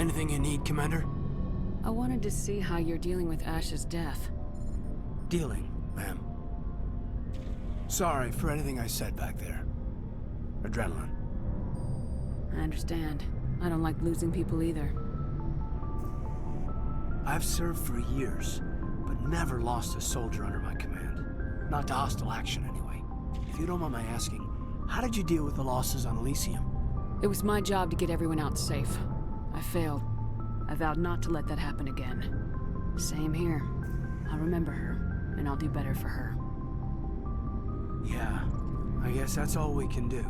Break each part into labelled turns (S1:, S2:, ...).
S1: Anything you need, Commander?
S2: I wanted to see how you're dealing with Ash's death.
S1: Dealing, ma'am. Sorry for anything I said back there. Adrenaline.
S2: I understand. I don't like losing people either.
S1: I've served for years, but never lost a soldier under my command. Not to hostile action, anyway. If you don't mind my asking, how did you deal with the losses on Elysium?
S2: It was my job to get everyone out safe. I failed. I vowed not to let that happen again. Same here. I'll remember her, and I'll do better for her.
S1: Yeah, I guess that's all we can do.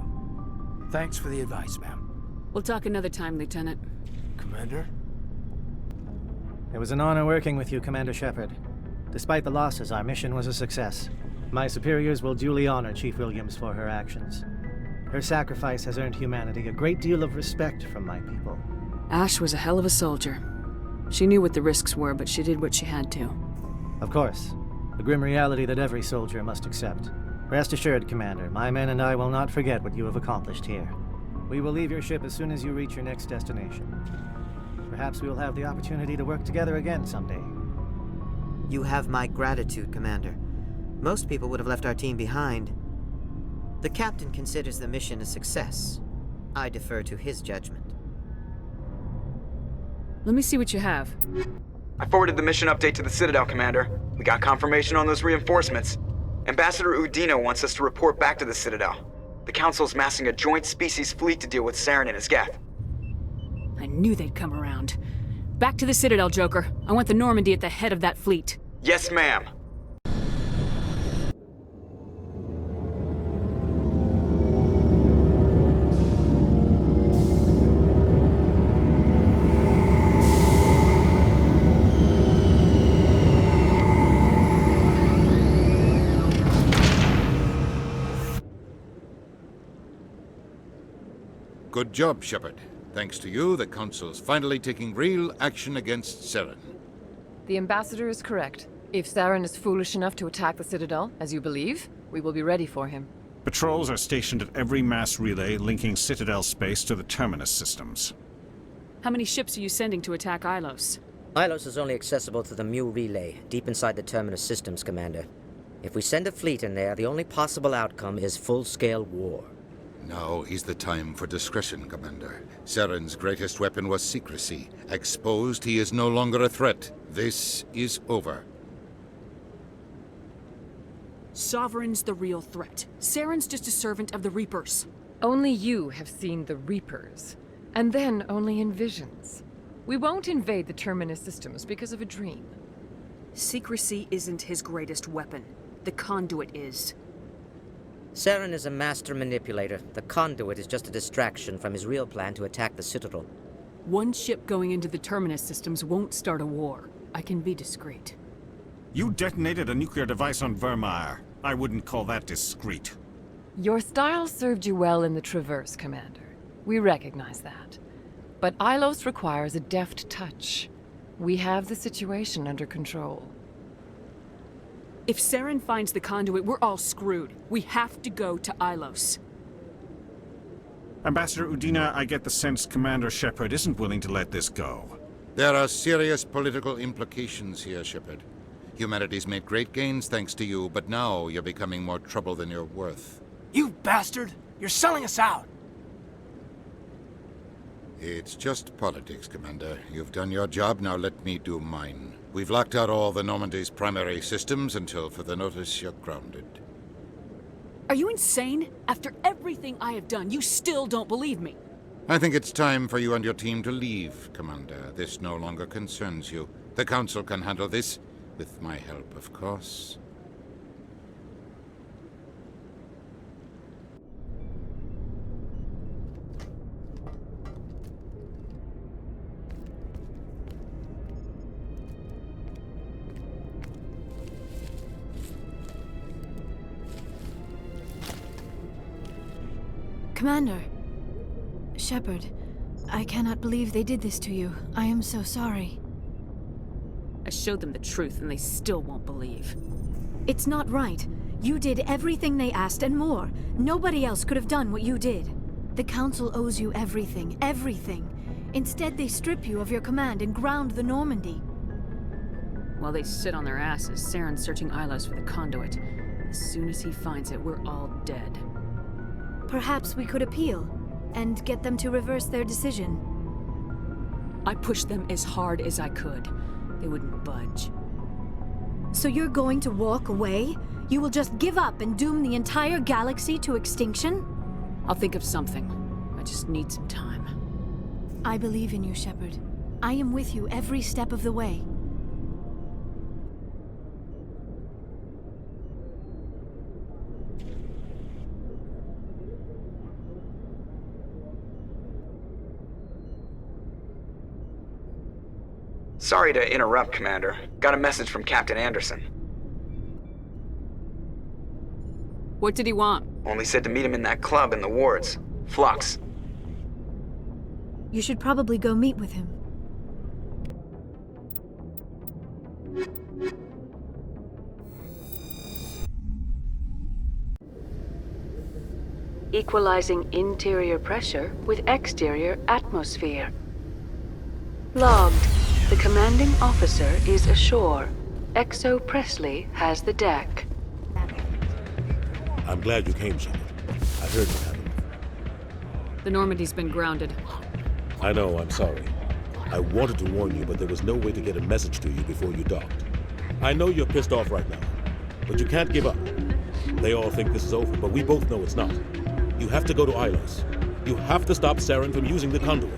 S1: Thanks for the advice, ma'am.
S2: We'll talk another time, Lieutenant.
S1: Commander?
S3: It was an honor working with you, Commander Shepard. Despite the losses, our mission was a success. My superiors will duly honor Chief Williams for her actions. Her sacrifice has earned humanity a great deal of respect from my people.
S2: Ash was a hell of a soldier. She knew what the risks were, but she did what she had to.
S3: Of course. The grim reality that every soldier must accept. Rest assured, Commander, my men and I will not forget what you have accomplished here. We will leave your ship as soon as you reach your next destination. Perhaps we will have the opportunity to work together again someday.
S4: You have my gratitude, Commander. Most people would have left our team behind. The captain considers the mission a success. I defer to his judgment.
S2: Let me see what you have.
S5: I forwarded the mission update to the Citadel, Commander. We got confirmation on those reinforcements. Ambassador Udina wants us to report back to the Citadel. The Council's massing a joint species fleet to deal with Saren and his Geth.
S2: I knew they'd come around. Back to the Citadel, Joker. I want the Normandy at the head of that fleet.
S5: Yes, ma'am.
S6: Good job, Shepard. Thanks to you, the Council's finally taking real action against Saren.
S7: The Ambassador is correct. If Saren is foolish enough to attack the Citadel, as you believe, we will be ready for him.
S8: Patrols are stationed at every mass relay linking Citadel space to the Terminus systems.
S2: How many ships are you sending to attack Ilos?
S9: Ilos is only accessible to the Mu relay, deep inside the Terminus systems, Commander. If we send a fleet in there, the only possible outcome is full-scale war.
S6: Now is the time for discretion, Commander. Saren's greatest weapon was secrecy. Exposed, he is no longer a threat. This is over.
S2: Sovereign's the real threat. Saren's just a servant of the Reapers.
S7: Only you have seen the Reapers, and then only in visions. We won't invade the Terminus systems because of a dream.
S2: Secrecy isn't his greatest weapon. The conduit is.
S9: Saren is a master manipulator. The conduit is just a distraction from his real plan to attack the Citadel.
S2: One ship going into the Terminus systems won't start a war. I can be discreet.
S8: You detonated a nuclear device on Vermeer. I wouldn't call that discreet.
S7: Your style served you well in the Traverse, Commander. We recognize that. But Ilos requires a deft touch. We have the situation under control.
S2: If Saren finds the conduit, we're all screwed. We have to go to Ilos.
S8: Ambassador Udina, I get the sense Commander Shepard isn't willing to let this go.
S6: There are serious political implications here, Shepard. Humanity's made great gains thanks to you, but now you're becoming more trouble than you're worth.
S1: You bastard! You're selling us out!
S6: It's just politics, Commander. You've done your job, now let me do mine. We've locked out all the Normandy's primary systems until further notice you're grounded.
S2: Are you insane? After everything I have done, you still don't believe me.
S6: I think it's time for you and your team to leave, Commander. This no longer concerns you. The Council can handle this, with my help, of course.
S10: Commander. Shepard, I cannot believe they did this to you. I am so sorry.
S2: I showed them the truth and they still won't believe.
S10: It's not right. You did everything they asked and more. Nobody else could have done what you did. The Council owes you everything, everything. Instead, they strip you of your command and ground the Normandy.
S2: While they sit on their asses, Saren's searching Ilos for the conduit. As soon as he finds it, we're all dead.
S10: Perhaps we could appeal and get them to reverse their decision.
S2: I pushed them as hard as I could. They wouldn't budge.
S10: So you're going to walk away? You will just give up and doom the entire galaxy to extinction?
S2: I'll think of something. I just need some time.
S10: I believe in you, Shepard. I am with you every step of the way.
S5: Sorry to interrupt, Commander. Got a message from Captain Anderson.
S2: What did he want?
S5: Only said to meet him in that club in the wards. Flux.
S10: You should probably go meet with him.
S2: Equalizing interior pressure with exterior atmosphere. Logged. The commanding officer is ashore. Exo Presley has the deck.
S11: I'm glad you came, Shepard. I heard what happened.
S2: The Normandy's been grounded.
S11: I know, I'm sorry. I wanted to warn you, but there was no way to get a message to you before you docked. I know you're pissed off right now, but you can't give up. They all think this is over, but we both know it's not. You have to go to Ilos. You have to stop Saren from using the conduit.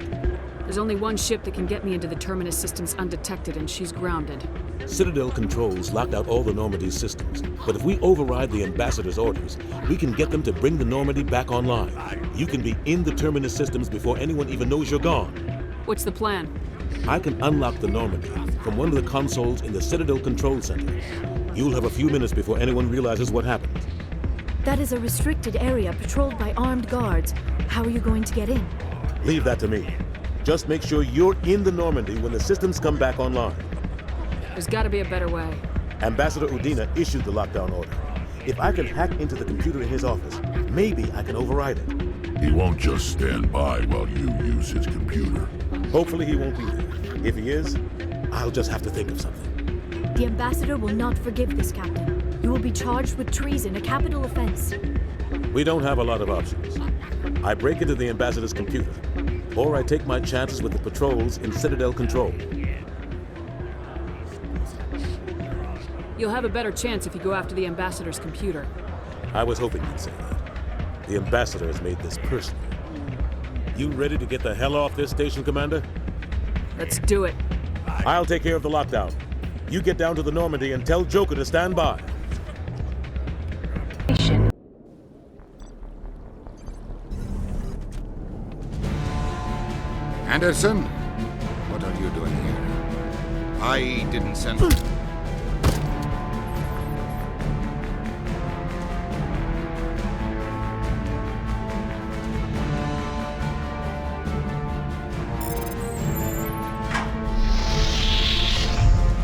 S2: There's only one ship that can get me into the Terminus systems undetected, and she's grounded.
S11: Citadel controls locked out all the Normandy's systems, but if we override the Ambassador's orders, we can get them to bring the Normandy back online. You can be in the Terminus systems before anyone even knows you're gone.
S2: What's the plan?
S11: I can unlock the Normandy from one of the consoles in the Citadel Control Center. You'll have a few minutes before anyone realizes what happened.
S10: That is a restricted area patrolled by armed guards. How are you going to get in?
S11: Leave that to me. Just make sure you're in the Normandy when the systems come back online.
S2: There's gotta be a better way.
S11: Ambassador Udina issued the lockdown order. If I can hack into the computer in his office, maybe I can override it.
S12: He won't just stand by while you use his computer.
S11: Hopefully he won't be there. If he is, I'll just have to think of something.
S10: The Ambassador will not forgive this, Captain. You will be charged with treason, a capital offense.
S11: We don't have a lot of options. I break into the Ambassador's computer, or I take my chances with the patrols in Citadel Control.
S2: You'll have a better chance if you go after the Ambassador's computer.
S11: I was hoping you'd say that. The Ambassador has made this personal. You ready to get the hell off this station, Commander?
S2: Let's do it.
S11: I'll take care of the lockdown. You get down to the Normandy and tell Joker to stand by.
S6: Anderson? What are you doing here? I didn't send...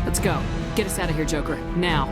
S2: Let's go. Get us out of here, Joker. Now.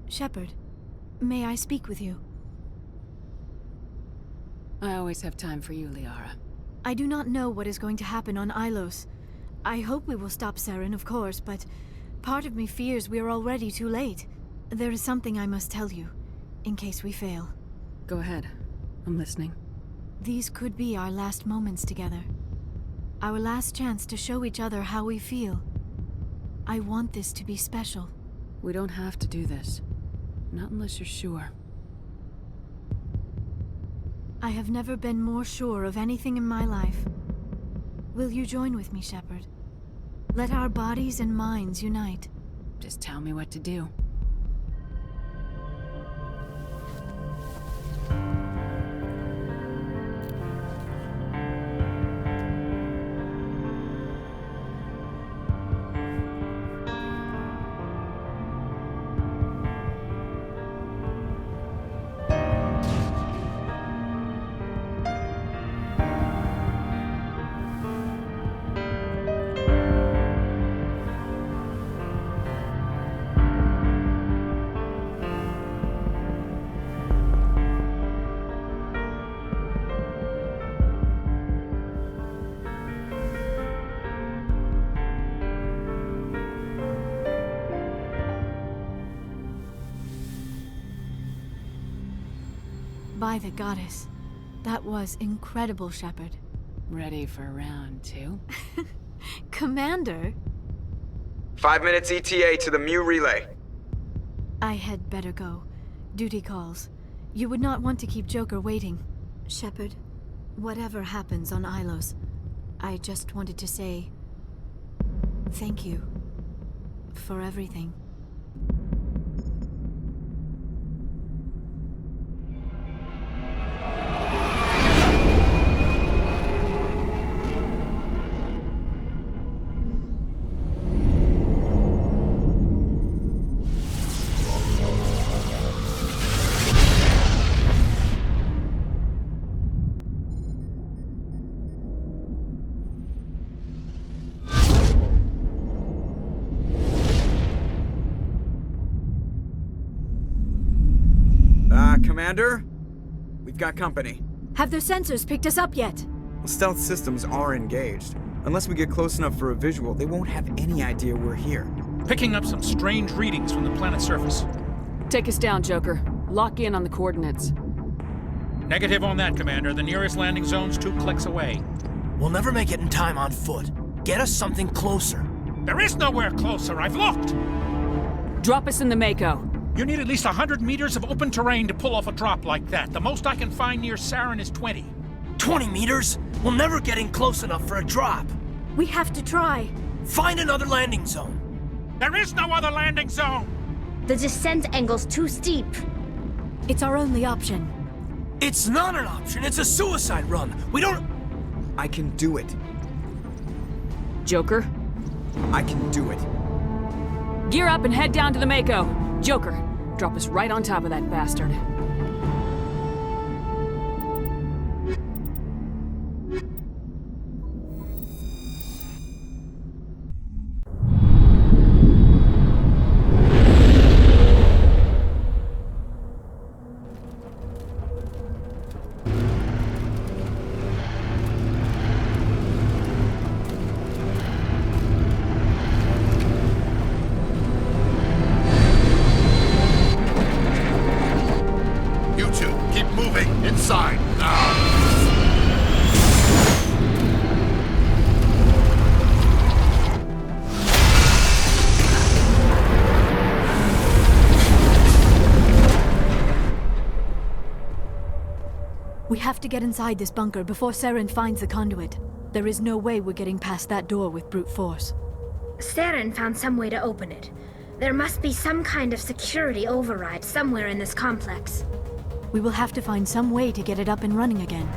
S10: Shepard, may I speak with you?
S7: I always have time for you, Liara.
S10: I do not know what is going to happen on Ilos. I hope we will stop Saren, of course, but part of me fears we are already too late. There is something I must tell you, in case we fail.
S7: Go ahead. I'm listening.
S10: These could be our last moments together. Our last chance to show each other how we feel. I want this to be special.
S7: We don't have to do this. Not unless you're sure.
S10: I have never been more sure of anything in my life. Will you join with me, Shepard? Let our bodies and minds unite.
S7: Just tell me what to do.
S10: By the goddess. That was incredible, Shepard.
S7: Ready for round 2?
S10: Commander?
S5: 5 minutes ETA to the Mu relay.
S10: I had better go. Duty calls. You would not want to keep Joker waiting. Shepard, whatever happens on Ilos, I just wanted to say... thank you. For everything.
S5: Commander? We've got company.
S10: Have their sensors picked us up yet?
S5: Well, stealth systems are engaged. Unless we get close enough for a visual, they won't have any idea we're here.
S13: Picking up some strange readings from the planet's surface.
S7: Take us down, Joker. Lock in on the coordinates.
S13: Negative on that, Commander. The nearest landing zone's 2 clicks away.
S1: We'll never make it in time on foot. Get us something closer.
S13: There is nowhere closer. I've looked.
S7: Drop us in the Mako.
S13: You need at least 100 meters of open terrain to pull off a drop like that. The most I can find near Saren is 20.
S1: 20 meters? We'll never get in close enough for a drop.
S10: We have to try.
S1: Find another landing zone.
S13: There is no other landing zone!
S14: The descent angle's too steep.
S10: It's our only option.
S1: It's not an option. It's a suicide run. We don't...
S5: I can do it.
S7: Joker?
S5: I can do it.
S7: Gear up and head down to the Mako. Joker, drop us right on top of that bastard.
S12: Inside, now!
S10: We have to get inside this bunker before Saren finds the conduit. There is no way we're getting past that door with brute force.
S14: Saren found some way to open it. There must be some kind of security override somewhere in this complex.
S10: We will have to find some way to get it up and running again.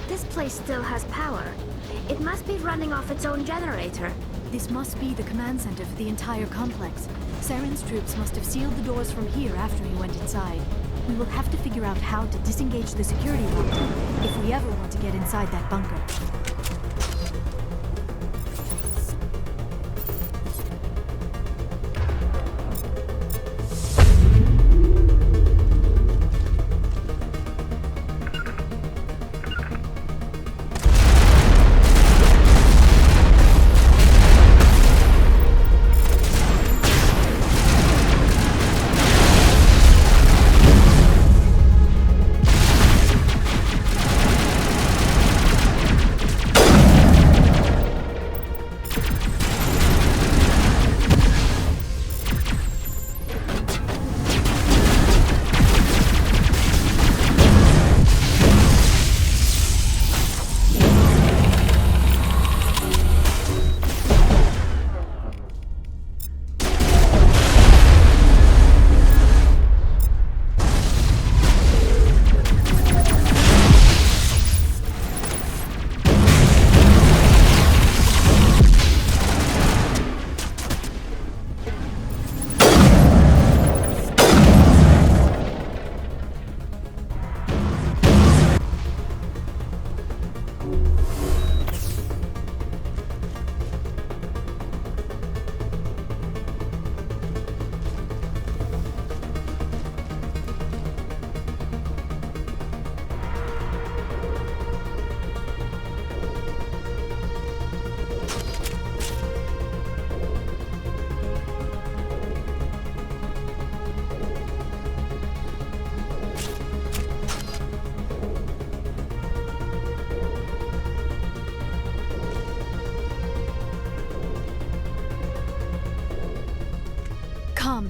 S14: This place still has power. It must be running off its own generator.
S10: This must be the command center for the entire complex. Saren's troops must have sealed the doors from here after he went inside. We will have to figure out how to disengage the security lock if we ever want to get inside that bunker.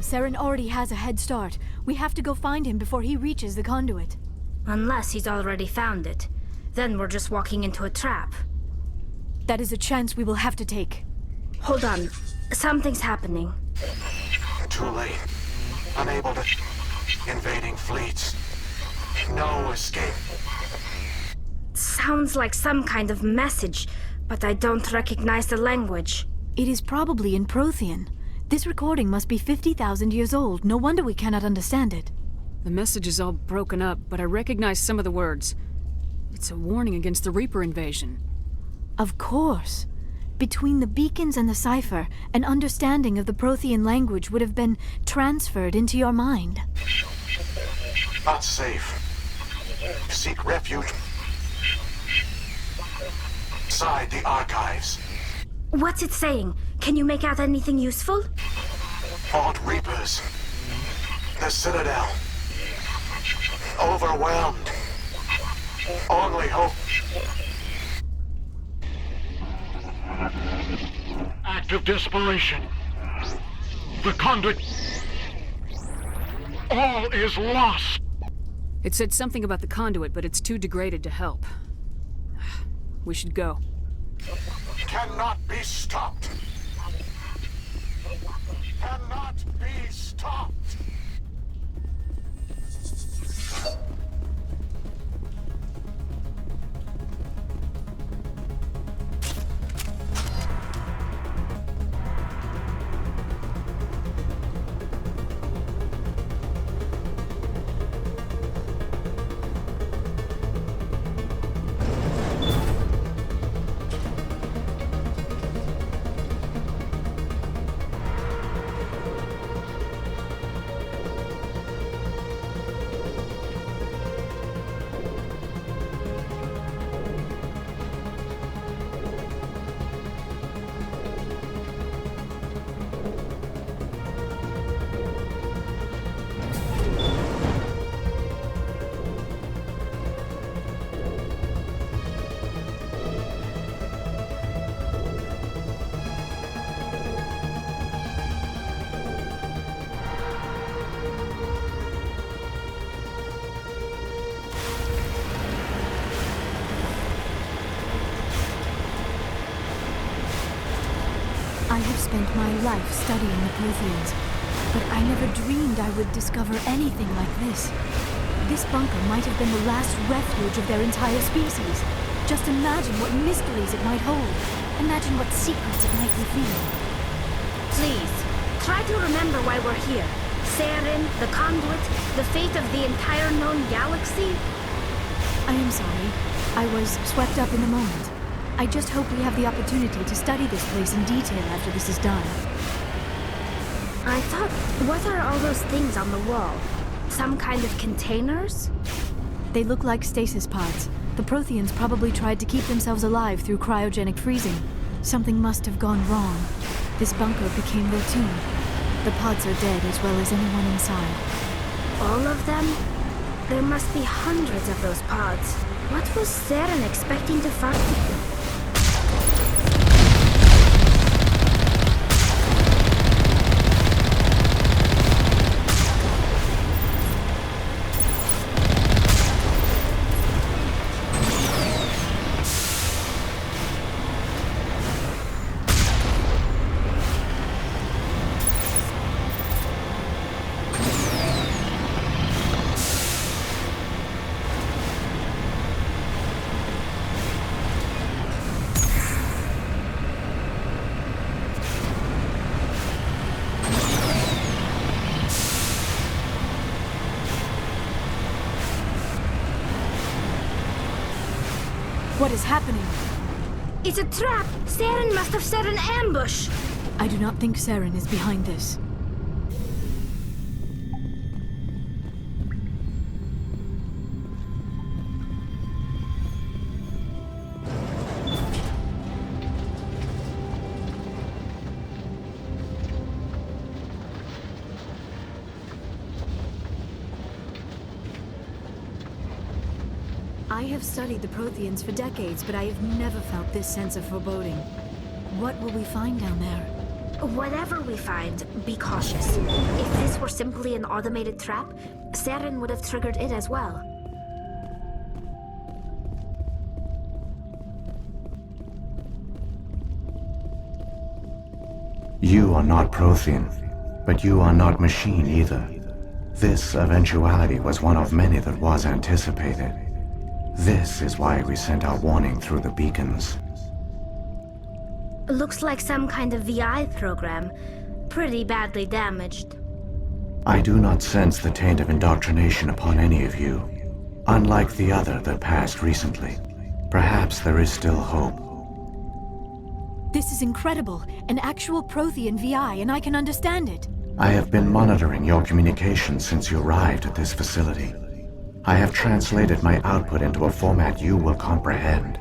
S10: Saren already has a head start. We have to go find him before he reaches the conduit.
S14: Unless he's already found it. Then we're just walking into a trap.
S10: That is a chance we will have to take.
S14: Hold on. Something's happening.
S15: Too late. Unable to... Invading fleets. No escape.
S14: Sounds like some kind of message, but I don't recognize the language.
S10: It is probably in Prothean. This recording must be 50,000 years old. No wonder we cannot understand it.
S16: The message is all broken up, but I recognize some of the words. It's a warning against the Reaper invasion.
S10: Of course. Between the beacons and the cipher, an understanding of the Prothean language would have been transferred into your mind.
S15: Not safe. Seek refuge inside the archives.
S14: What's it saying? Can you make out anything useful?
S15: Fought Reapers. The Citadel. Overwhelmed. Only hope.
S17: Act of desperation. The conduit. All is lost.
S16: It said something about the conduit, but it's too degraded to help. We should go.
S15: Cannot be stopped. Cannot be stopped.
S10: spent my life studying the Protheans, but I never dreamed I would discover anything like this. This bunker might have been the last refuge of their entire species. Just imagine what mysteries it might hold. Imagine what secrets it might reveal.
S14: Please, try to remember why we're here. Saren, the Conduit, the fate of the entire known galaxy.
S10: I am sorry. I was swept up in the moment. I just hope we have the opportunity to study this place in detail after this is done.
S14: I thought, what are all those things on the wall? Some kind of containers?
S10: They look like stasis pods. The Protheans probably tried to keep themselves alive through cryogenic freezing. Something must have gone wrong. This bunker became their tomb. The pods are dead as well as anyone inside.
S14: All of them? There must be hundreds of those pods. What was Saren expecting to find?
S10: What is happening?
S14: It's a trap! Saren must have set an ambush!
S10: I do not think Saren is behind this. I have studied the Protheans for decades, but I have never felt this sense of foreboding. What will we find down there?
S14: Whatever we find, be cautious. If this were simply an automated trap, Saren would have triggered it as well.
S18: You are not Prothean, but you are not machine either. This eventuality was one of many that was anticipated. This is why we sent our warning through the beacons.
S14: Looks like some kind of VI program. Pretty badly damaged.
S18: I do not sense the taint of indoctrination upon any of you, unlike the other that passed recently. Perhaps there is still hope.
S10: This is incredible. An actual Prothean VI, and I can understand it.
S18: I have been monitoring your communications since you arrived at this facility. I have translated my output into a format you will comprehend.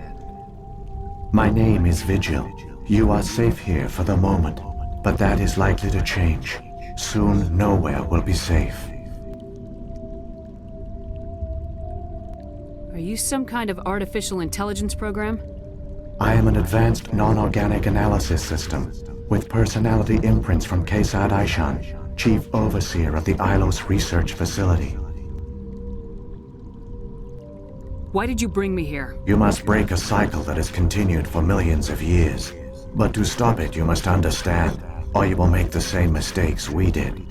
S18: My name is Vigil. You are safe here for the moment, but that is likely to change. Soon, nowhere will be safe.
S16: Are you some kind of artificial intelligence program?
S18: I am an advanced non-organic analysis system with personality imprints from Kesad Aishan, Chief Overseer of the Ilos Research Facility.
S16: Why did you bring me here?
S18: You must break a cycle that has continued for millions of years. But to stop it, you must understand, or you will make the same mistakes we did.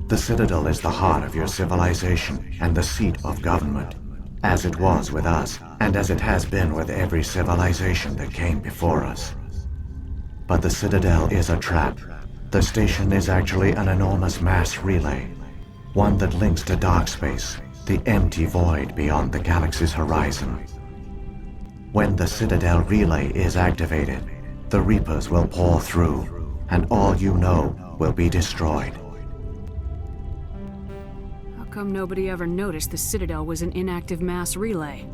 S18: The Citadel is the heart of your civilization and the seat of government, as it was with us, and as it has been with every civilization that came before us. But the Citadel is a trap. The station is actually an enormous mass relay, one that links to dark space, the empty void beyond the galaxy's horizon. When the Citadel relay is activated, the Reapers will pour through, and all you know will be destroyed.
S16: How come nobody ever noticed the Citadel was an inactive mass relay?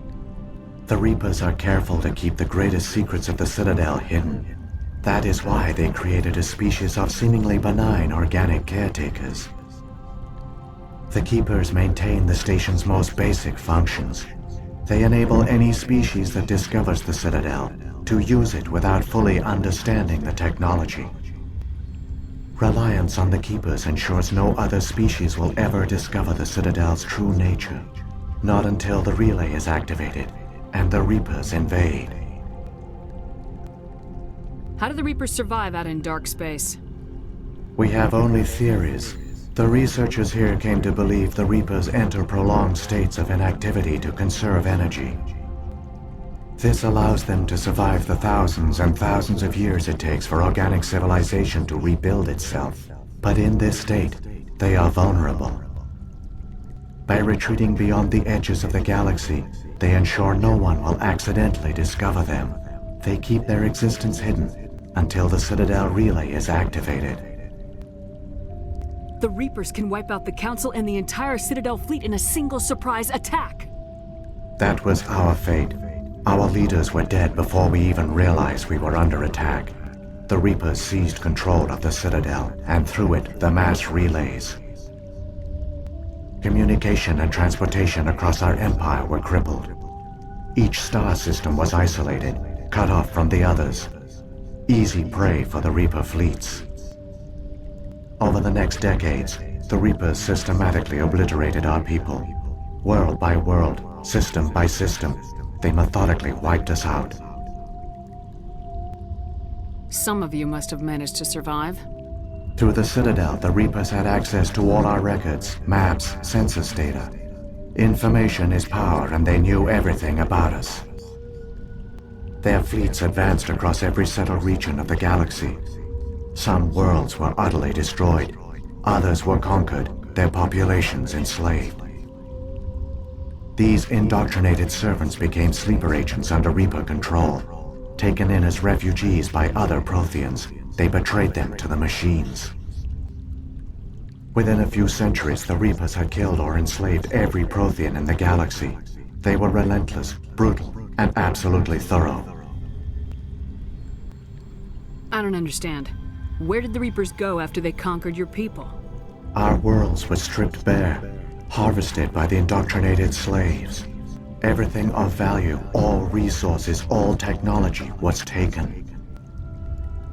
S18: The Reapers are careful to keep the greatest secrets of the Citadel hidden. That is why they created a species of seemingly benign organic caretakers. The Keepers maintain the station's most basic functions. They enable any species that discovers the Citadel to use it without fully understanding the technology. Reliance on the Keepers ensures no other species will ever discover the Citadel's true nature, not until the relay is activated and the Reapers invade.
S16: How do the Reapers survive out in dark space?
S18: We have only theories. The researchers here came to believe the Reapers enter prolonged states of inactivity to conserve energy. This allows them to survive the thousands and thousands of years it takes for organic civilization to rebuild itself. But in this state, they are vulnerable. By retreating beyond the edges of the galaxy, they ensure no one will accidentally discover them. They keep their existence hidden until the Citadel relay is activated.
S16: The Reapers can wipe out the Council and the entire Citadel fleet in a single surprise attack!
S18: That was our fate. Our leaders were dead before we even realized we were under attack. The Reapers seized control of the Citadel, and through it, the mass relays. Communication and transportation across our empire were crippled. Each star system was isolated, cut off from the others. Easy prey for the Reaper fleets. Over the next decades, the Reapers systematically obliterated our people. World by world, system by system, they methodically wiped us out.
S16: Some of you must have managed to survive.
S18: Through the Citadel, the Reapers had access to all our records, maps, census data. Information is power, and they knew everything about us. Their fleets advanced across every settled region of the galaxy. Some worlds were utterly destroyed, others were conquered, their populations enslaved. These indoctrinated servants became sleeper agents under Reaper control. Taken in as refugees by other Protheans, they betrayed them to the machines. Within a few centuries, the Reapers had killed or enslaved every Prothean in the galaxy. They were relentless, brutal, and absolutely thorough.
S16: I don't understand. Where did the Reapers go after they conquered your people?
S18: Our worlds were stripped bare, harvested by the indoctrinated slaves. Everything of value, all resources, all technology was taken.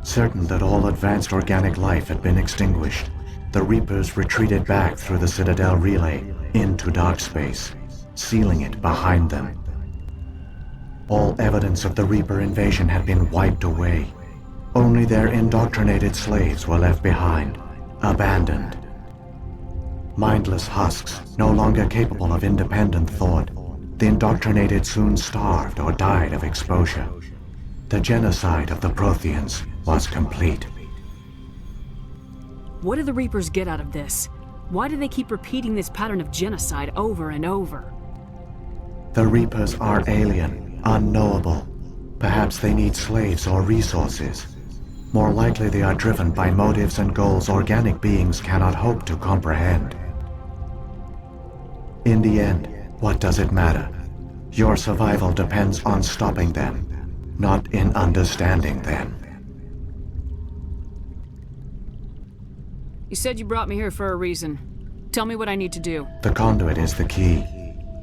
S18: Certain that all advanced organic life had been extinguished, the Reapers retreated back through the Citadel relay into dark space, sealing it behind them. All evidence of the Reaper invasion had been wiped away. Only their indoctrinated slaves were left behind, abandoned. Mindless husks, no longer capable of independent thought, the indoctrinated soon starved or died of exposure. The genocide of the Protheans was complete.
S16: What do the Reapers get out of this? Why do they keep repeating this pattern of genocide over and over?
S18: The Reapers are alien, unknowable. Perhaps they need slaves or resources. More likely they are driven by motives and goals organic beings cannot hope to comprehend. In the end, what does it matter? Your survival depends on stopping them, not in understanding them.
S16: You said you brought me here for a reason. Tell me what I need to do.
S18: The conduit is the key.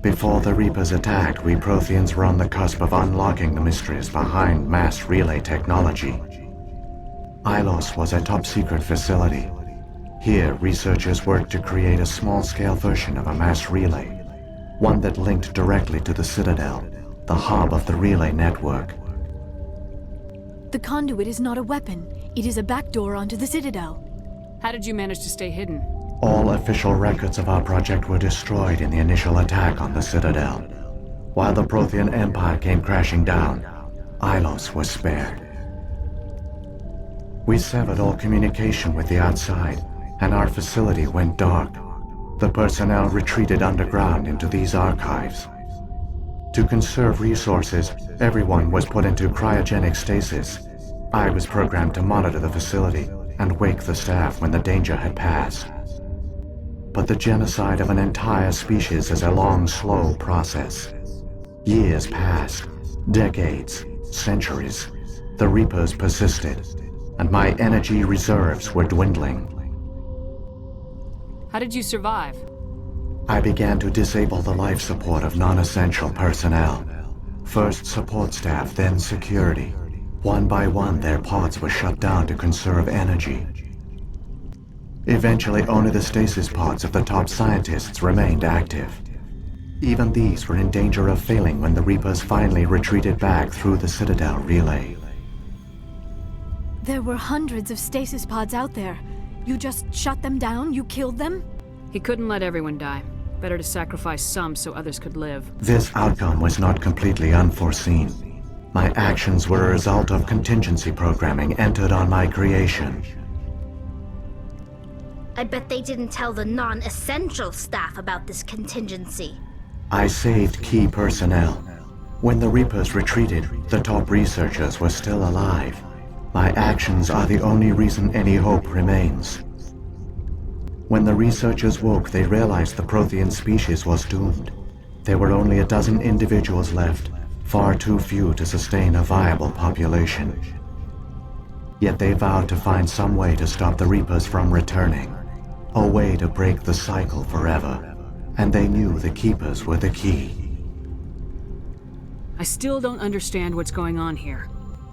S18: Before the Reapers attacked, we Protheans were on the cusp of unlocking the mysteries behind mass relay technology. Ilos was a top-secret facility. Here, researchers worked to create a small-scale version of a mass relay, one that linked directly to the Citadel, the hub of the relay network.
S10: The conduit is not a weapon. It is a backdoor onto the Citadel.
S16: How did you manage to stay hidden?
S18: All official records of our project were destroyed in the initial attack on the Citadel. While the Prothean Empire came crashing down, Ilos was spared. We severed all communication with the outside, and our facility went dark. The personnel retreated underground into these archives. To conserve resources, everyone was put into cryogenic stasis. I was programmed to monitor the facility and wake the staff when the danger had passed. But the genocide of an entire species is a long, slow process. Years passed, decades, centuries. The Reapers persisted, and my energy reserves were dwindling.
S16: How did you survive?
S18: I began to disable the life support of non-essential personnel. First support staff, then security. One by one, their pods were shut down to conserve energy. Eventually, only the stasis pods of the top scientists remained active. Even these were in danger of failing when the Reapers finally retreated back through the Citadel relay.
S10: There were hundreds of stasis pods out there. You just shut them down? You killed them?
S16: He couldn't let everyone die. Better to sacrifice some so others could live.
S18: This outcome was not completely unforeseen. My actions were a result of contingency programming entered on my creation.
S14: I bet they didn't tell the non-essential staff about this contingency.
S18: I saved key personnel. When the Reapers retreated, the top researchers were still alive. My actions are the only reason any hope remains. When the researchers woke, they realized the Prothean species was doomed. There were only a dozen individuals left, far too few to sustain a viable population. Yet they vowed to find some way to stop the Reapers from returning. A way to break the cycle forever. And they knew the Keepers were the key.
S16: I still don't understand what's going on here.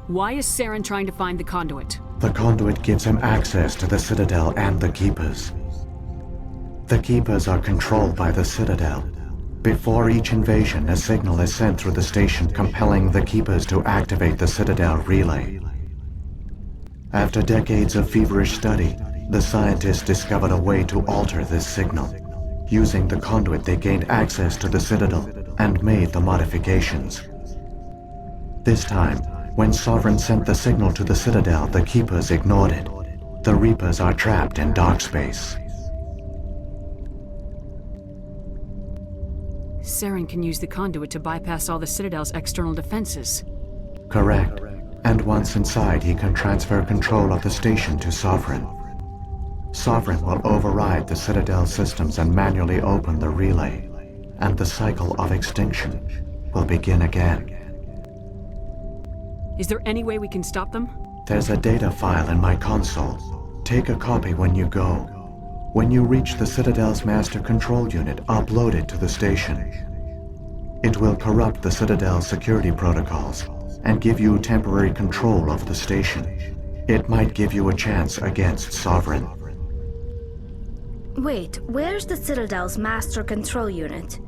S16: Why is Saren trying to find the conduit?
S18: The conduit gives him access to the Citadel and the Keepers. The Keepers are controlled by the Citadel. Before each invasion, a signal is sent through the station compelling the Keepers to activate the Citadel relay. After decades of feverish study, the scientists discovered a way to alter this signal. Using the conduit, they gained access to the Citadel and made the modifications. This time, when Sovereign sent the signal to the Citadel, the Keepers ignored it. The Reapers are trapped in dark space.
S16: Saren can use the conduit to bypass all the Citadel's external defenses.
S18: Correct. And once inside, he can transfer control of the station to Sovereign. Sovereign will override the Citadel systems and manually open the relay, and the cycle of extinction will begin again.
S16: Is there any way we can stop them?
S18: There's a data file in my console. Take a copy when you go. When you reach the Citadel's master control unit, upload it to the station. It will corrupt the Citadel's security protocols and give you temporary control of the station. It might give you a chance against Sovereign.
S14: Wait, where's the Citadel's master control unit?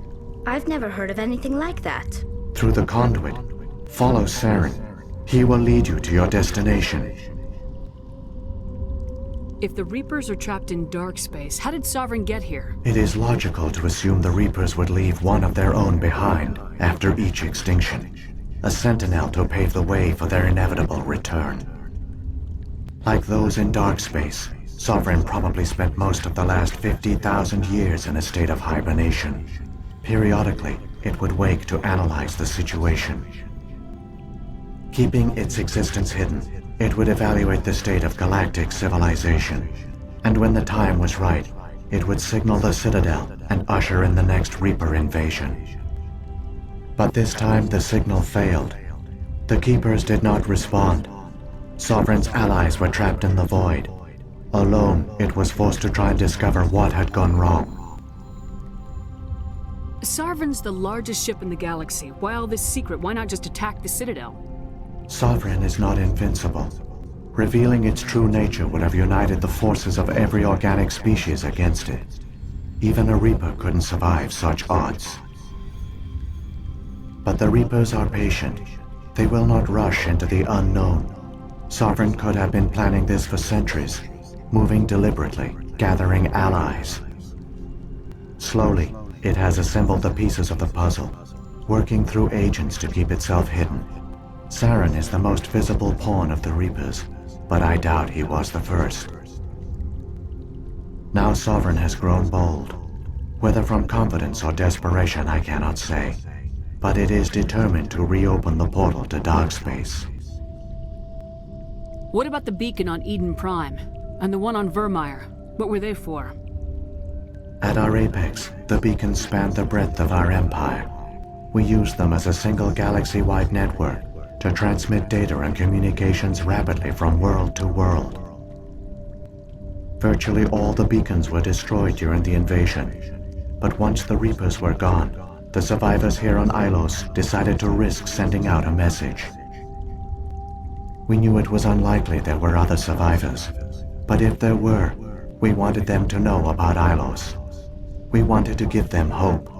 S14: I've never heard of anything like that.
S18: Through the conduit. Follow Saren. He will lead you to your destination.
S16: If the Reapers are trapped in dark space, how did Sovereign get here?
S18: It is logical to assume the Reapers would leave one of their own behind after each extinction. A sentinel to pave the way for their inevitable return. Like those in dark space, Sovereign probably spent most of the last 50,000 years in a state of hibernation. Periodically, it would wake to analyze the situation. Keeping its existence hidden, it would evaluate the state of galactic civilization. And when the time was right, it would signal the Citadel and usher in the next Reaper invasion. But this time the signal failed. The Keepers did not respond. Sovereign's allies were trapped in the void. Alone, it was forced to try and discover what had gone wrong.
S16: Sovereign's the largest ship in the galaxy. Why all this secret? Why not just attack the Citadel?
S18: Sovereign is not invincible. Revealing its true nature would have united the forces of every organic species against it. Even a Reaper couldn't survive such odds. But the Reapers are patient. They will not rush into the unknown. Sovereign could have been planning this for centuries, moving deliberately, gathering allies. Slowly, it has assembled the pieces of the puzzle, working through agents to keep itself hidden. Saren is the most visible pawn of the Reapers, but I doubt he was the first. Now Sovereign has grown bold. Whether from confidence or desperation, I cannot say. But it is determined to reopen the portal to dark space.
S16: What about the beacon on Eden Prime? And the one on Vermeer? What were they for?
S18: At our apex, the beacons spanned the breadth of our empire. We used them as a single galaxy-wide network to transmit data and communications rapidly from world to world. Virtually all the beacons were destroyed during the invasion, but once the Reapers were gone, the survivors here on Ilos decided to risk sending out a message. We knew it was unlikely there were other survivors, but if there were, we wanted them to know about Ilos. We wanted to give them hope,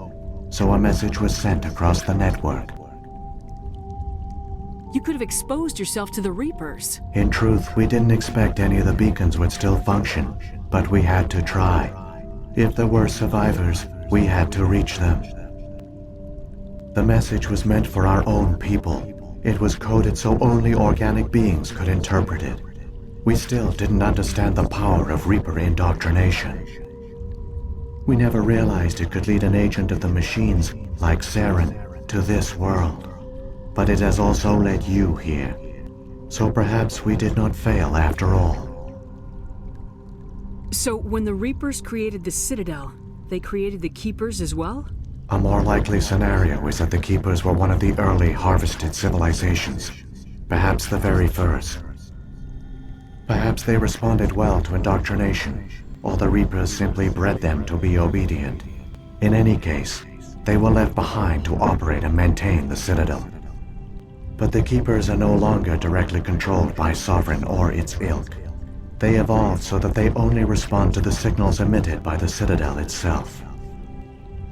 S18: so a message was sent across the network.
S16: You could have exposed yourself to the Reapers.
S18: In truth, we didn't expect any of the beacons would still function, but we had to try. If there were survivors, we had to reach them. The message was meant for our own people. It was coded so only organic beings could interpret it. We still didn't understand the power of Reaper indoctrination. We never realized it could lead an agent of the machines, like Saren, to this world. But it has also led you here. So perhaps we did not fail after all.
S16: So when the Reapers created the Citadel, they created the Keepers as well?
S18: A more likely scenario is that the Keepers were one of the early harvested civilizations. Perhaps the very first. Perhaps they responded well to indoctrination, or the Reapers simply bred them to be obedient. In any case, they were left behind to operate and maintain the Citadel. But the Keepers are no longer directly controlled by Sovereign or its ilk. They evolved so that they only respond to the signals emitted by the Citadel itself.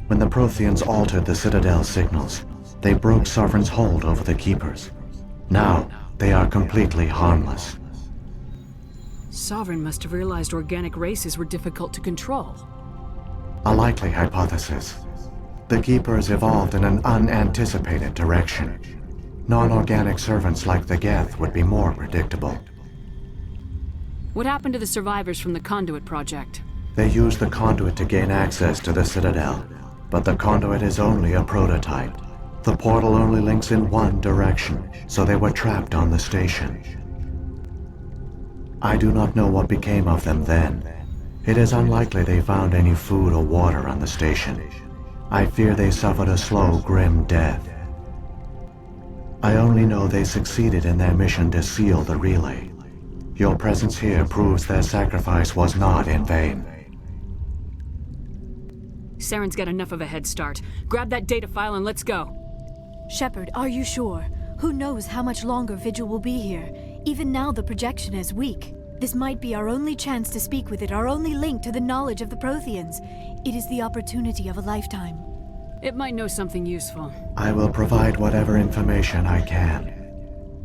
S18: When the Protheans altered the Citadel's signals, they broke Sovereign's hold over the Keepers. Now, they are completely harmless.
S16: Sovereign must have realized organic races were difficult to control.
S18: A likely hypothesis. The Keepers evolved in an unanticipated direction. Non-organic servants like the Geth would be more predictable.
S16: What happened to the survivors from the Conduit project?
S18: They used the Conduit to gain access to the Citadel, but the Conduit is only a prototype. The portal only links in one direction, so they were trapped on the station. I do not know what became of them then. It is unlikely they found any food or water on the station. I fear they suffered a slow, grim death. I only know they succeeded in their mission to seal the relay. Your presence here proves their sacrifice was not in vain.
S16: Saren's got enough of a head start. Grab that data file and let's go.
S10: Shepard, are you sure? Who knows how much longer Vigil will be here? Even now the projection is weak. This might be our only chance to speak with it, our only link to the knowledge of the Protheans. It is the opportunity of a lifetime.
S16: It might know something useful.
S18: I will provide whatever information I can.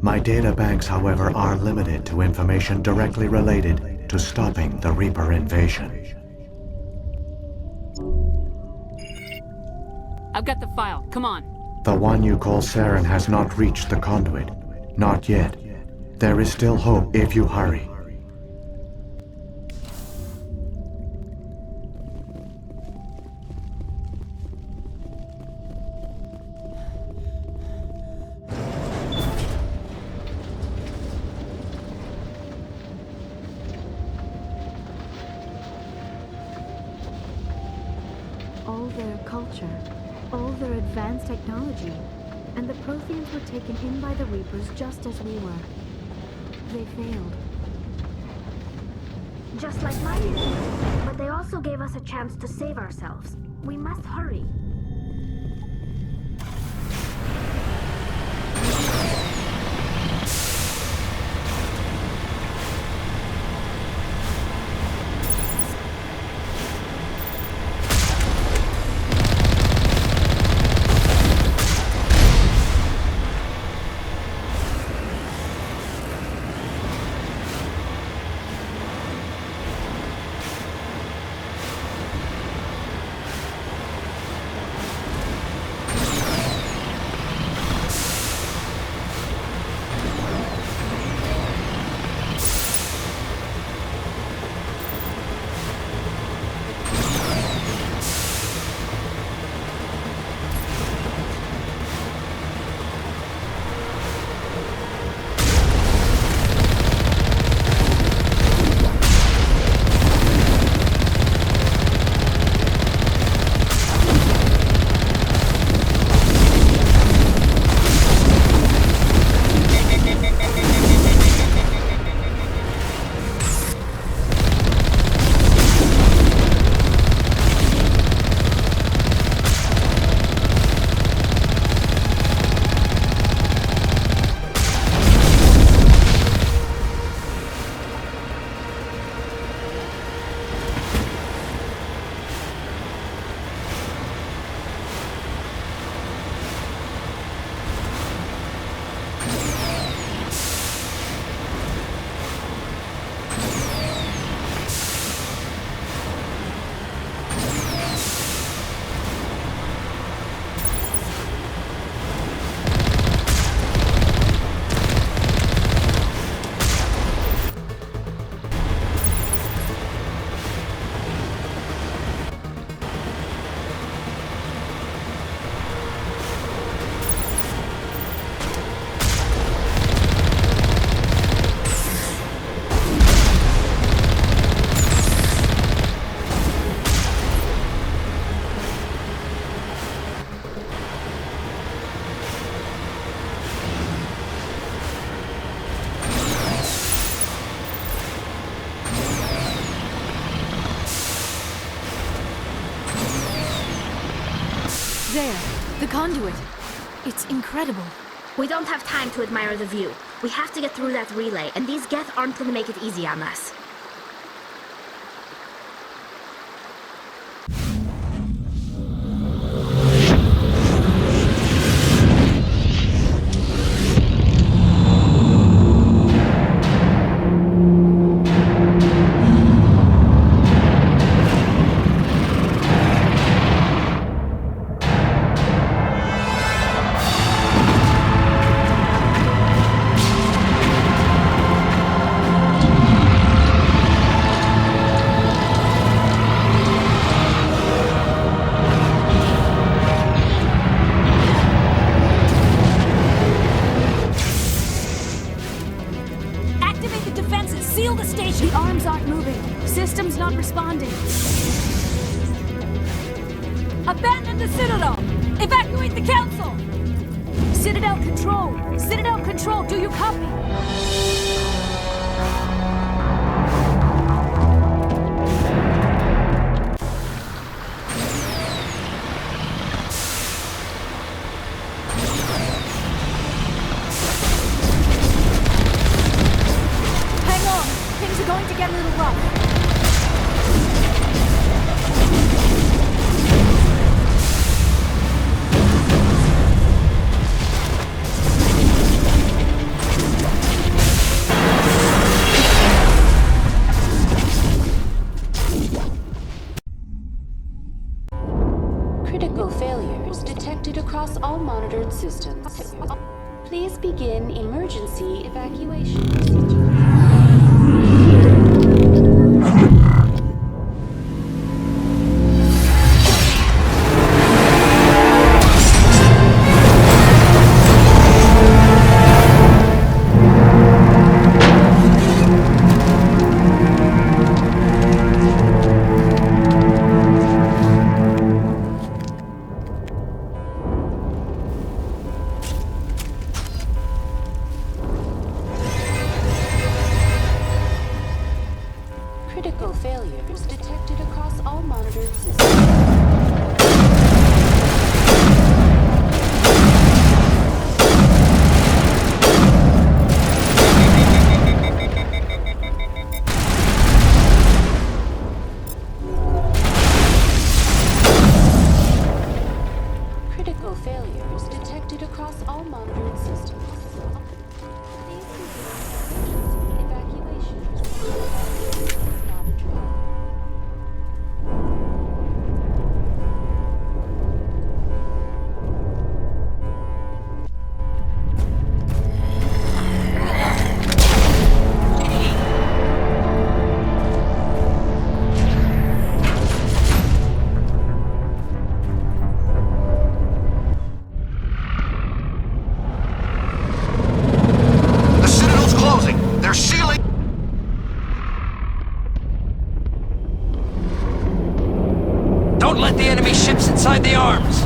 S18: My data banks, however, are limited to information directly related to stopping the Reaper invasion.
S16: I've got the file. Come on.
S18: The one you call Saren has not reached the Conduit. Not yet. There is still hope if you hurry.
S10: All their culture, all their advanced technology, and the Protheans were taken in by the Reapers just as we were. They failed.
S14: Just like my mission. But they also gave us a chance to save ourselves. We must hurry.
S10: There, the conduit. It's incredible.
S14: We don't have time to admire the view. We have to get through that relay, and these Geth aren't gonna make it easy on us.
S19: Abandon the Citadel! Evacuate the Council! Citadel Control! Citadel Control, do you copy? Hang on! Things are going to get a little rough.
S2: Critical failures detected across all monitored systems. Please begin emergency evacuation procedure. Critical failures detected across all monitored systems. Critical failures detected across all monitored systems. Please begin emergency evacuation procedure. Not a drill.
S15: The Citadel's closing. They're sealing.
S20: Don't let the enemy ships inside the arms!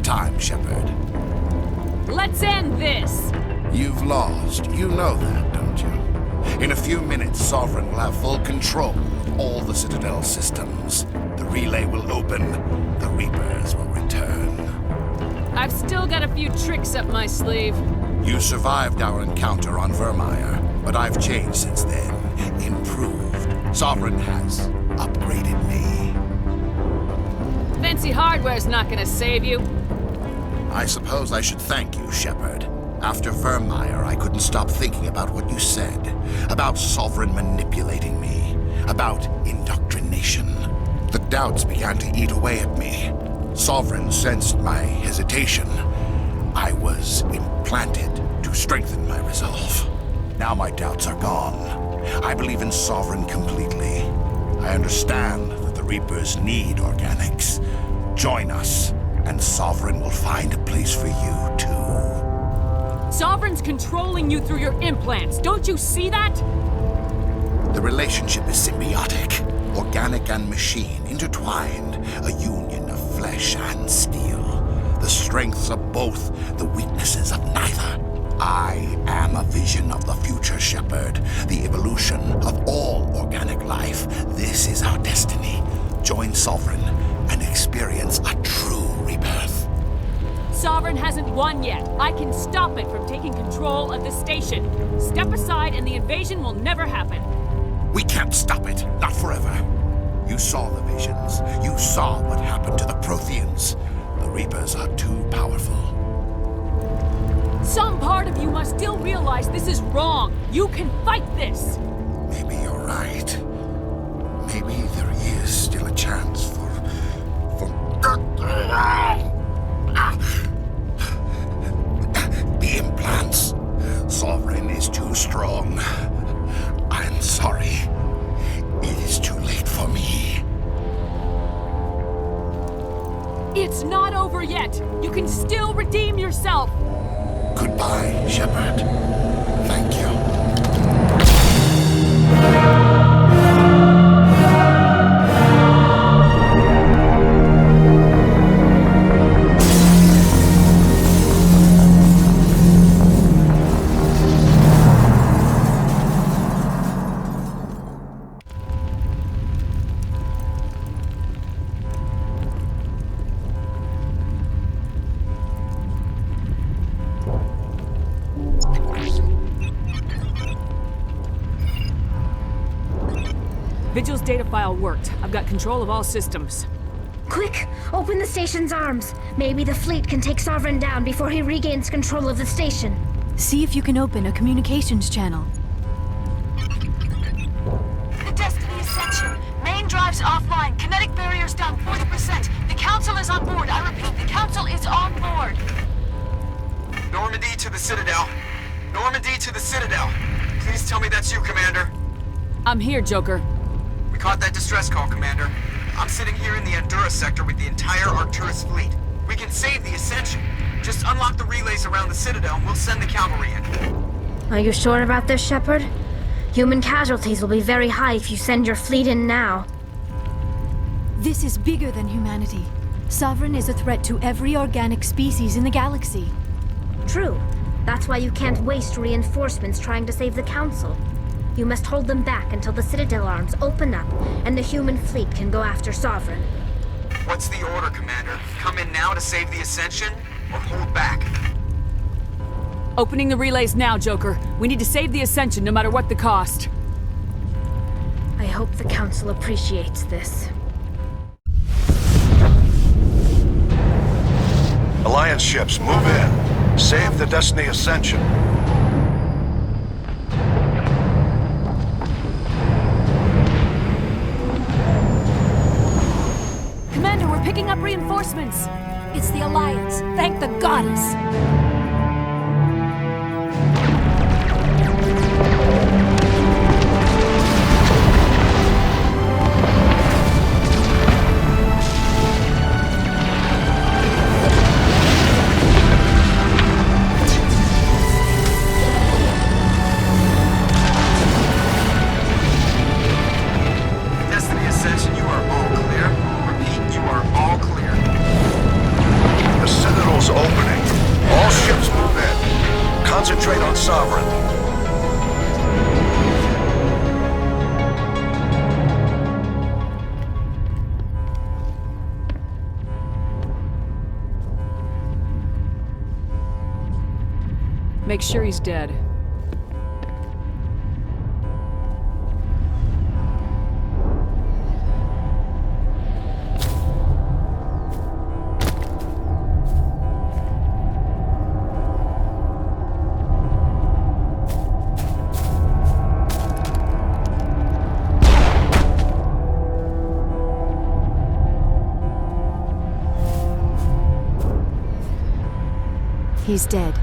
S15: time, Shepard.
S16: Let's end this!
S15: You've lost. You know that, don't you? In a few minutes, Sovereign will have full control of all the Citadel systems. The relay will open. The Reapers will return.
S16: I've still got a few tricks up my sleeve.
S15: You survived our encounter on Vermeer, but I've changed since then. Improved. Sovereign has upgraded me.
S16: Fancy hardware's not gonna save you.
S15: I suppose I should thank you, Shepard. After Vermeer, I couldn't stop thinking about what you said. About Sovereign manipulating me. About indoctrination. The doubts began to eat away at me. Sovereign sensed my hesitation. I was implanted to strengthen my resolve. Now my doubts are gone. I believe in Sovereign completely. I understand that the Reapers need organics. Join us, and Sovereign will find a place for you, too.
S16: Sovereign's controlling you through your implants. Don't you see that?
S15: The relationship is symbiotic. Organic and machine, intertwined. A union of flesh and steel. The strengths of both, the weaknesses of neither. I am a vision of the future, Shepard. The evolution of all organic life. This is our destiny. Join Sovereign and experience a true rebirth.
S16: Sovereign hasn't won yet. I can stop it from taking control of the station. Step aside and the invasion will never happen.
S15: We can't stop it. Not forever. You saw the visions. You saw what happened to the Protheans. The Reapers are too powerful.
S16: Some part of you must still realize this is wrong. You can fight this.
S15: Maybe you're right. Maybe there is still a chance for the implants. Sovereign is too strong. I'm sorry. It is too late for me.
S16: It's not over yet. You can still redeem yourself.
S15: Goodbye, Shepard. Thank you.
S16: Vigil's data file worked. I've got control of all systems.
S14: Quick! Open the station's arms. Maybe the fleet can take Sovereign down before he regains control of the station.
S10: See if you can open a communications channel.
S19: The Destiny Ascension. Main drives offline. Kinetic barriers down 40%. The Council is on board. I repeat, the Council is on board.
S5: Normandy to the Citadel. Normandy to the Citadel. Please tell me that's you, Commander.
S16: I'm here, Joker.
S5: We caught that distress call, Commander. I'm sitting here in the Endura sector with the entire Arcturus fleet. We can save the Ascension. Just unlock the relays around the Citadel and we'll send the cavalry in.
S14: Are you sure about this, Shepard? Human casualties will be very high if you send your fleet in now.
S10: This is bigger than humanity. Sovereign is a threat to every organic species in the galaxy.
S14: True. That's why you can't waste reinforcements trying to save the Council. You must hold them back until the Citadel arms open up and the human fleet can go after Sovereign.
S5: What's the order, Commander? Come in now to save the Ascension, or hold back?
S16: Opening the relays now, Joker. We need to save the Ascension no matter what the cost.
S14: I hope the Council appreciates this.
S12: Alliance ships, move in. Save the Destiny Ascension.
S19: Commander, we're picking up reinforcements. It's the Alliance. Thank the goddess.
S5: Destiny Ascension, you are all clear. Repeat, you are all clear.
S12: The Citadel
S16: Make sure he's dead.
S10: He's dead.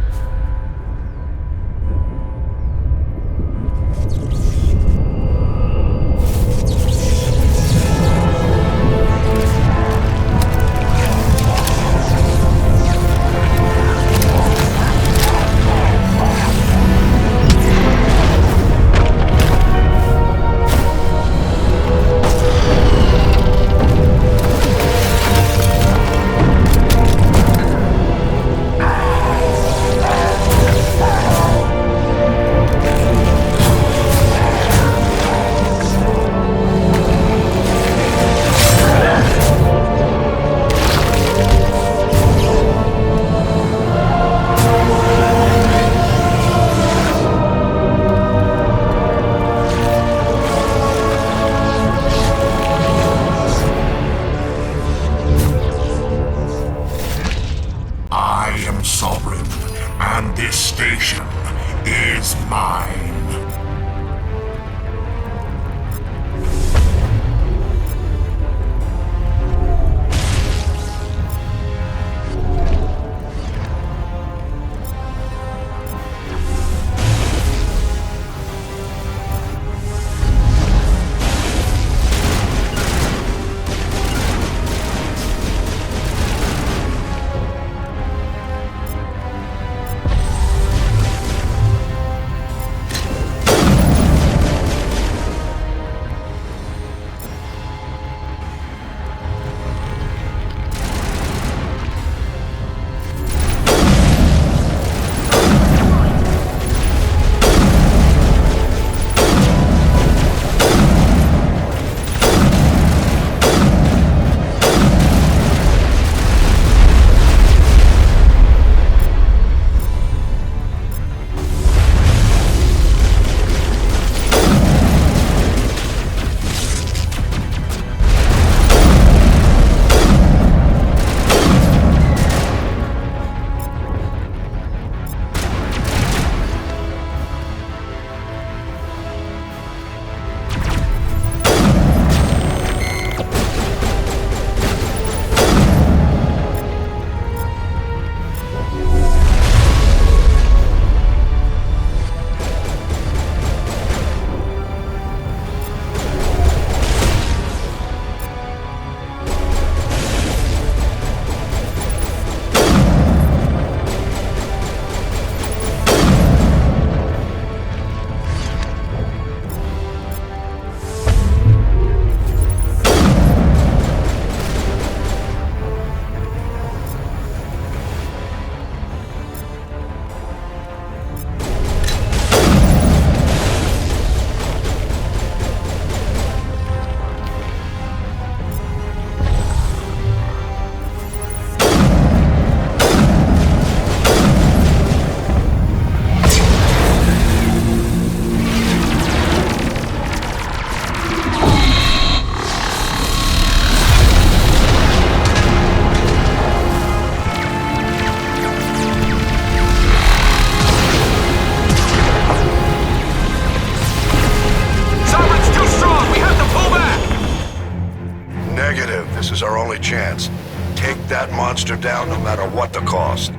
S15: chance. Take that monster down no matter what the cost.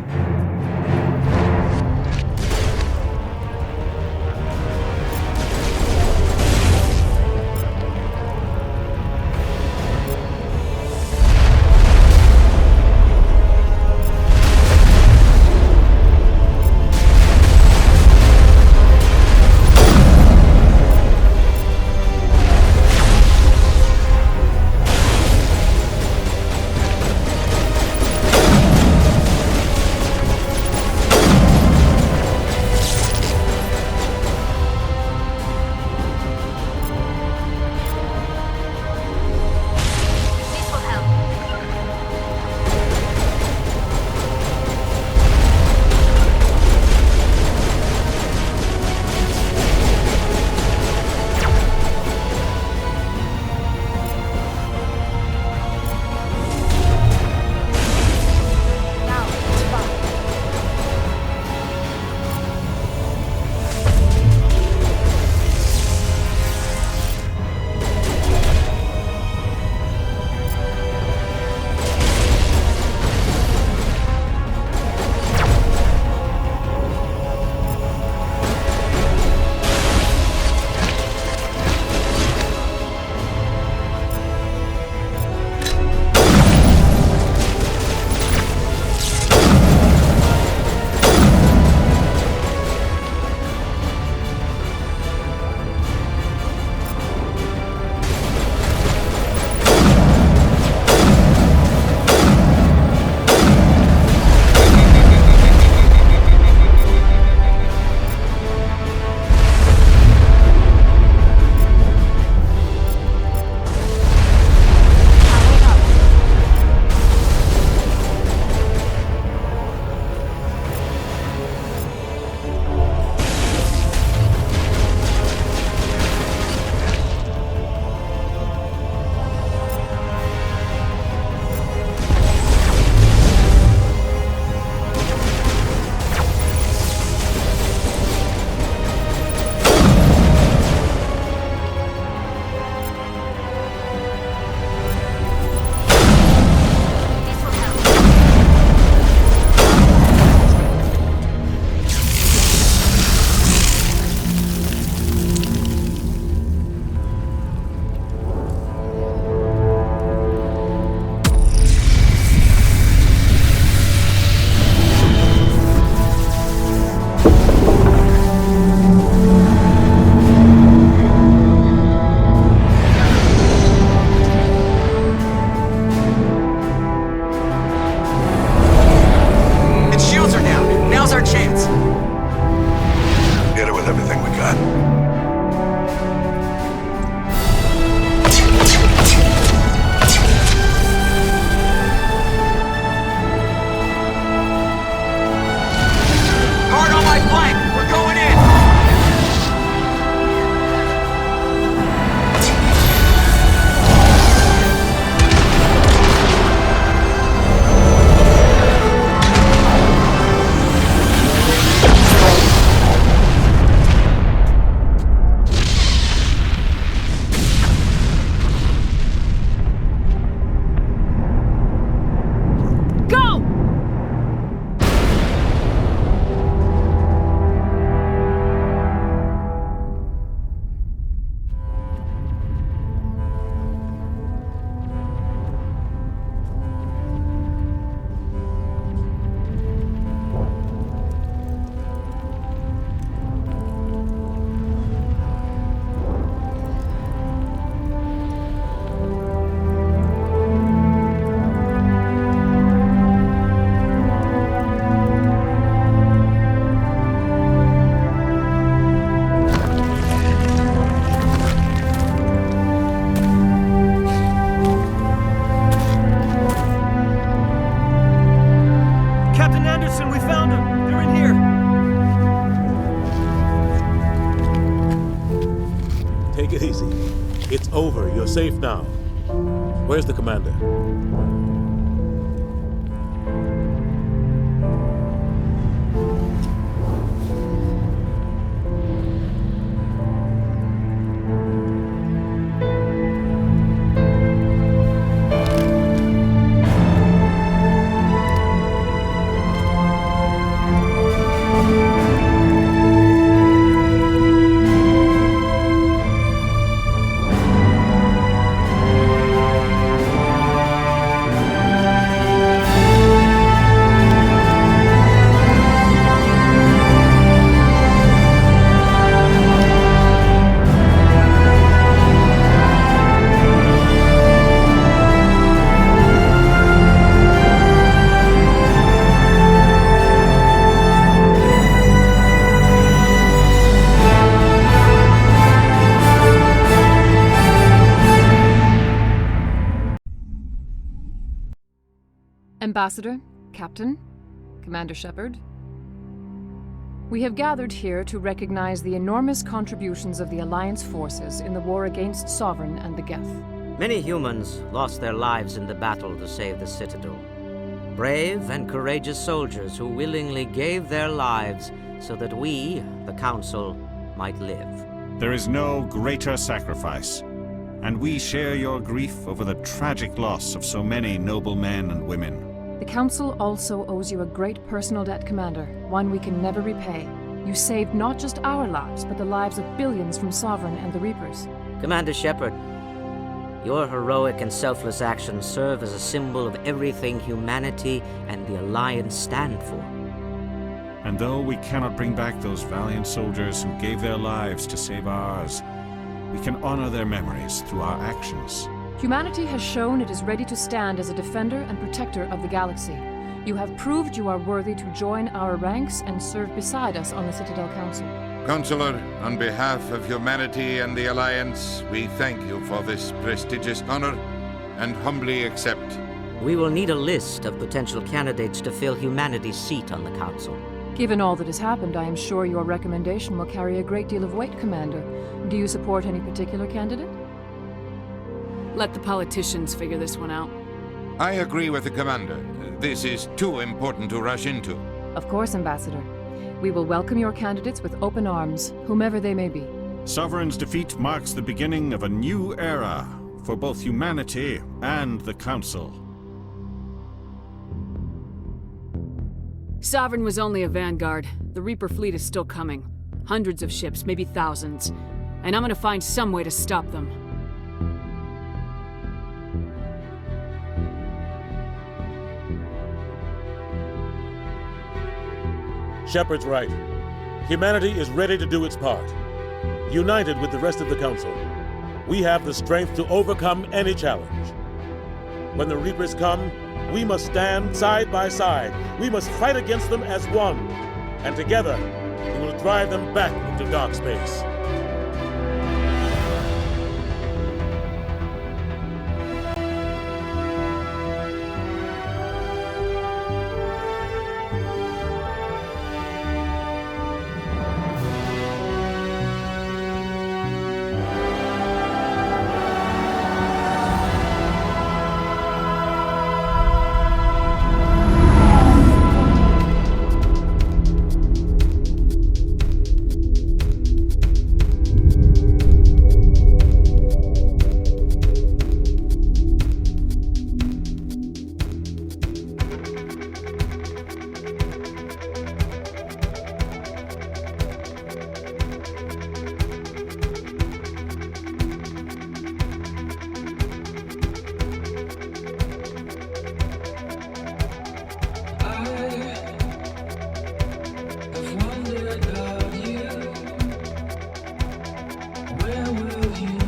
S11: Take it easy. It's over. You're safe now. Where's the commander?
S7: Ambassador, Captain, Commander Shepard. We have gathered here to recognize the enormous contributions of the Alliance forces in the war against Sovereign and the Geth.
S9: Many humans lost their lives in the battle to save the Citadel. Brave and courageous soldiers who willingly gave their lives so that we, the Council, might live.
S8: There is no greater sacrifice, and we share your grief over the tragic loss of so many noble men and women.
S7: The Council also owes you a great personal debt, Commander, one we can never repay. You saved not just our lives, but the lives of billions from Sovereign and the Reapers.
S9: Commander Shepard, your heroic and selfless actions serve as a symbol of everything humanity and the Alliance stand for.
S8: And though we cannot bring back those valiant soldiers who gave their lives to save ours, we can honor their memories through our actions.
S7: Humanity has shown it is ready to stand as a defender and protector of the galaxy. You have proved you are worthy to join our ranks and serve beside us on the Citadel Council.
S6: Counselor, on behalf of humanity and the Alliance, we thank you for this prestigious honor and humbly accept.
S9: We will need a list of potential candidates to fill humanity's seat on the Council.
S7: Given all that has happened, I am sure your recommendation will carry a great deal of weight, Commander. Do you support any particular candidate?
S16: Let the politicians figure this one out.
S6: I agree with the Commander. This is too important to rush into.
S7: Of course, Ambassador. We will welcome your candidates with open arms, whomever they may be.
S8: Sovereign's defeat marks the beginning of a new era for both humanity and the Council.
S16: Sovereign was only a vanguard. The Reaper fleet is still coming. Hundreds of ships, maybe thousands. And I'm gonna find some way to stop them.
S11: Shepard's right. Humanity is ready to do its part. United with the rest of the Council, we have the strength to overcome any challenge. When the Reapers come, we must stand side by side. We must fight against them as one. And together, we will drive them back into dark space.
S21: Where will you